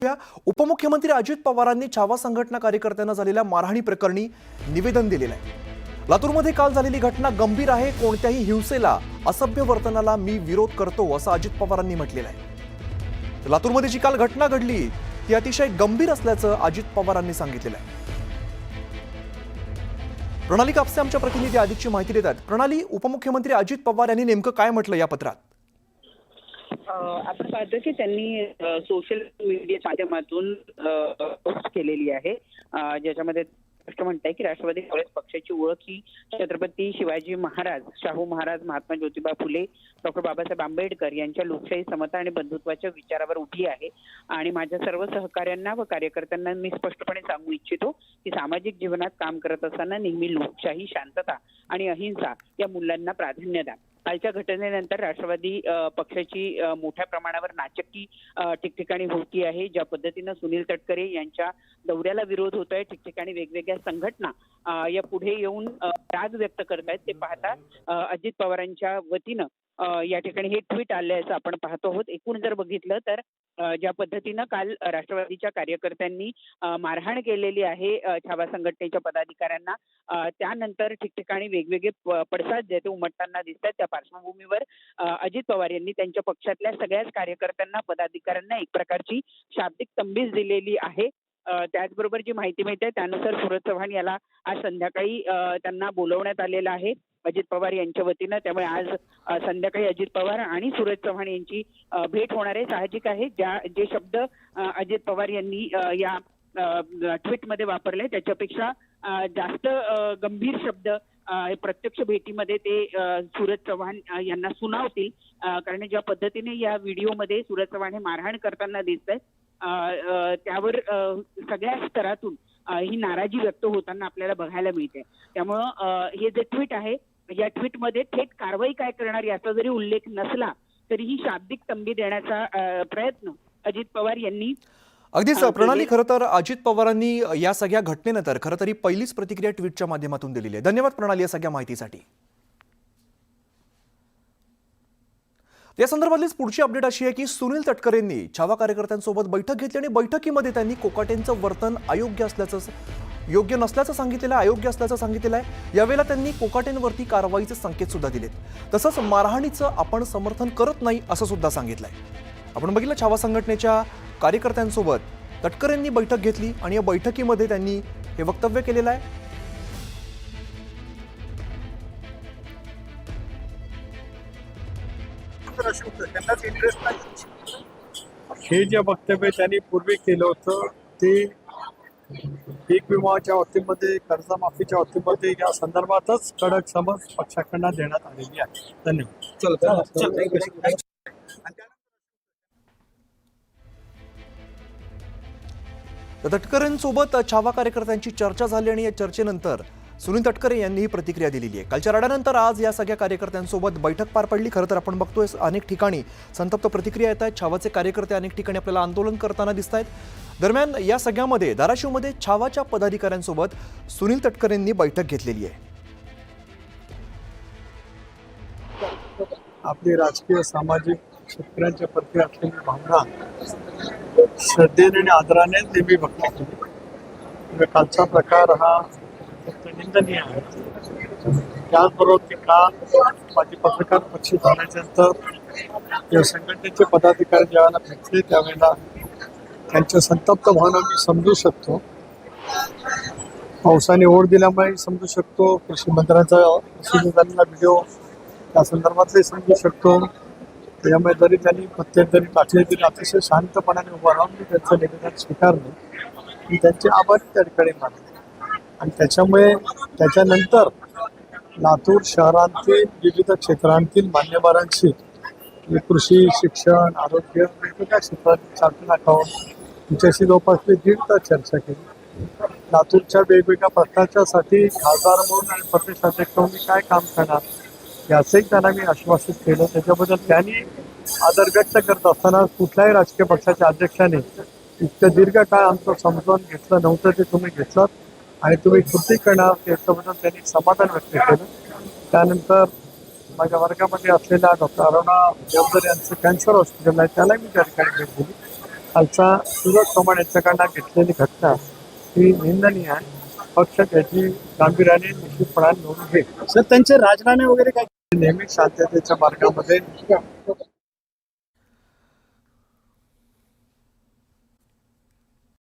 उपमुख्यमंत्री अजित पवारांनी छावा संघटना कार्यकर्त्यांना झालेल्या मारहाणी प्रकरणी निवेदन दिलेलं आहे। लातूरमध्ये काल झालेली घटना गंभीर आहे, कोणत्याही हिंसेला असभ्य वर्तनाला मी विरोध करतो असं अजित पवारांनी म्हटलेलं आहे। लातूरमध्ये जी काल घटना घडली ती अतिशय गंभीर असल्याचं अजित पवारांनी सांगितलेलं आहे। प्रणाली कापसे आमच्या प्रतिनिधी अधिकची माहिती देतात। प्रणाली, उपमुख्यमंत्री अजित पवार यांनी नेमकं काय म्हटलं या पत्रात? आपण पाहतो की त्यांनी सोशल मीडियाच्या माध्यमातून पोस्ट केलेली आहे, ज्याच्यामध्ये स्पष्ट म्हणताय की राष्ट्रवादी काँग्रेस पक्षाची ओळख ही छत्रपती शिवाजी महाराज, शाहू महाराज, महात्मा ज्योतिबा फुले, डॉक्टर बाबासाहेब आंबेडकर यांच्या लोकशाही, समता आणि बंधुत्वाच्या विचारावर उठी आहे। आणि माझ्या सर्व सहकाऱ्यांना व कार्यकर्त्यांना मी स्पष्टपणे सांगू इच्छितो की सामाजिक जीवनात काम करत असताना नेहमी लोकशाही, शांतता आणि अहिंसा या मूल्यांना प्राधान्य द्या। कालच्या घटनेनंतर राष्ट्रवादी पक्षाची मोठ्या प्रमाणावर नाचक्की ठिकठिकाणी होती आहे। ज्या पद्धतीनं सुनील तटकरे यांच्या दौऱ्याला विरोध होतोय, ठिकठिकाणी वेगवेगळ्या संघटना या पुढे येऊन राग व्यक्त करतायत, ते पाहता अजित पवारांच्या वतीनं या ठिकाणी हे ट्विट आले असं आपण पाहतो आहोत। एकूण जर बघितलं तर ज्या पद्धतीनं काल राष्ट्रवादीच्या कार्यकर्त्यांनी मारहाण केलेली आहे छावा संघटनेच्या पदाधिकाऱ्यांना, त्यानंतर ठिकठिकाणी वेगवेगळे पडसाद जे ते उमटताना दिसतात। त्या पार्श्वभूमीवर अजित पवार यांनी त्यांच्या पक्षातल्या सगळ्याच कार्यकर्त्यांना, पदाधिकाऱ्यांना एक प्रकारची शाब्दिक तंबीज दिलेली आहे। त्याचबरोबर जी माहिती मिळते त्यानुसार सूरज चव्हाण याला आज संध्याकाळी त्यांना बोलवण्यात आलेलं आहे अजित पवार यांच्या वतीनं। त्यामुळे आज संध्याकाळी अजित पवार आणि सूरज चव्हाण यांची भेट होणार आहे। साहजिक आहे जे शब्द अजित पवार यांनी या ट्विटमध्ये वापरले त्याच्यापेक्षा जास्त गंभीर शब्द प्रत्यक्ष भेटीमध्ये ते सूरज चव्हाण यांना सुनावतील, कारण ज्या पद्धतीने या व्हिडिओमध्ये सूरज चव्हाण हे मारहाण करताना दिसत आहेत त्यावर सगळ्या स्तरातून ही नाराजी व्यक्त होताना आपल्याला बघायला मिळते। त्यामुळं हे जे ट्विट आहे या ट्विटमध्ये थेट कारवाई काय करणार याचा जरी उल्लेख नसला तरीही शाब्दिक तंबी देण्याचा प्रयत्न अजित पवार यांनी अगदीच प्रणाली, खरं तर अजित पवारांनी या सगळ्या घटनेनंतर खरं तरी पहिलीच प्रतिक्रिया ट्विटच्या माध्यमातून दिलेली आहे। धन्यवाद प्रणाली या सगळ्या माहितीसाठी। या संदर्भातलीच पुढची अपडेट अशी आहे की सुनील तटकरेंनी छावा कार्यकर्त्यांसोबत बैठक घेतली आणि बैठकीमध्ये त्यांनी कोकाटेंचं वर्तन योग्य नसल्याचं सांगितलेलं आहे, अयोग्य असल्याचं सांगितलेलं आहे। यावेळेला त्यांनी कोकाटेंवरती कारवाईचे संकेत सुद्धा दिलेत। तसंच मारहाणीचं आपण समर्थन करत नाही असं सुद्धा सांगितलंय। आपण बघितलं छावा संघटनेच्या कार्यकर्त्यांसोबत तटकरेंनी बैठक घेतली आणि या बैठकीमध्ये त्यांनी हे वक्तव्य केलेलं आहे। हे जे वक्तव्य त्यांनी पूर्वी केलं होतं ते पीक विम्याच्या बाबतीमध्ये, कर्जमाफीच्या बाबतीमध्ये या संदर्भातच कडक समज पक्षाकडनं देण्यात आलेली आहे। धन्यवाद। तटकरेंसोबत छावा कार्यकर्त्यांची चर्चा झाली आणि या चर्चेनंतर सुनील तटकरे यांनी ही प्रतिक्रिया दिलेली आहे। कालच्या रडानंतर आज या सगळ्या कार्यकर्त्यांसोबत बैठक पार पडली। खरं तर आपण बघतोय अनेक ठिकाणी संतप्त प्रतिक्रिया येत आहेत। छावाचे कार्यकर्ते अनेक ठिकाणी आपल्याला आंदोलन करताना दिसत आहेत। दरम्यान या सगळ्यामध्ये धाराशिवमध्ये छावाच्या पदाधिकाऱ्यांसोबत सुनील तटकरेंनी बैठक घेतलेली आहे। आपली राजकीय, सामाजिक, शेतकऱ्यांच्या प्रती असलेली भावना श्रद्धेने आणि आदराने नेहमी व्यक्त केली। कालचा प्रकार हा निंदनीय आहे। त्याचबरोबर ते काल माझी पत्रकार पक्ष झाल्यानंतर या संघटनेचे पदाधिकारी ज्यावेळेला भेटले त्यावेळेला त्यांच्या संतप्त भावना मी समजू शकतो। पावसाने ओढ दिल्यामुळे समजू शकतो, कृषी मंत्र्यांचा झालेला व्हिडिओ त्या संदर्भातले समजू शकतो। त्यामुळे जरी त्यांनी मध्यंतरी टाकले तरी अतिशय शांतपणाने उभा राहून मी त्यांचं निवेदन स्वीकारलं आणि त्यांचे आभार त्या ठिकाणी मानले। आणि त्याच्यामुळे त्याच्यानंतर लातूर शहरातील विविध क्षेत्रांतील मान्यवरांशी कृषी, शिक्षण, आरोग्य वेगवेगळ्या क्षेत्रातील चार्टर्ड अकाउंट यांच्याशी जवळपास 1.5 तास चर्चा केली। लातूरच्या वेगवेगळ्या प्रश्नांच्यासाठी खासदार म्हणून आणि प्रदेशाध्यक्ष म्हणून मी काय काम करणार याचंही त्यांना मी आश्वासित केलं। त्याच्याबद्दल त्यांनी आदर व्यक्त करत असताना कुठल्याही राजकीय पक्षाच्या अध्यक्षाने इतकं दीर्घ काळ आमचं समजावून घेतलं नव्हतं ते तुम्ही घेतलं आणि तुम्ही कृती करणार त्याच्याबद्दल त्यांनी समाधान व्यक्त केलं। त्यानंतर माझ्या वर्गामध्ये असलेल्या डॉक्टर अरुणा देवधर यांचं कॅन्सर हॉस्पिटल आहे त्याला मी त्या ठिकाणी भेट दिली खालचा सुरज चव्हाण यांच्याकडनं घेतलेली घटना ही निंदनीय आहे. पक्ष त्याची गांभीर्याने निश्चितपणाने नोंद घेईल. सर त्यांचे राजीनामे वगैरे काय नेहमी शांततेच्या मार्गामध्ये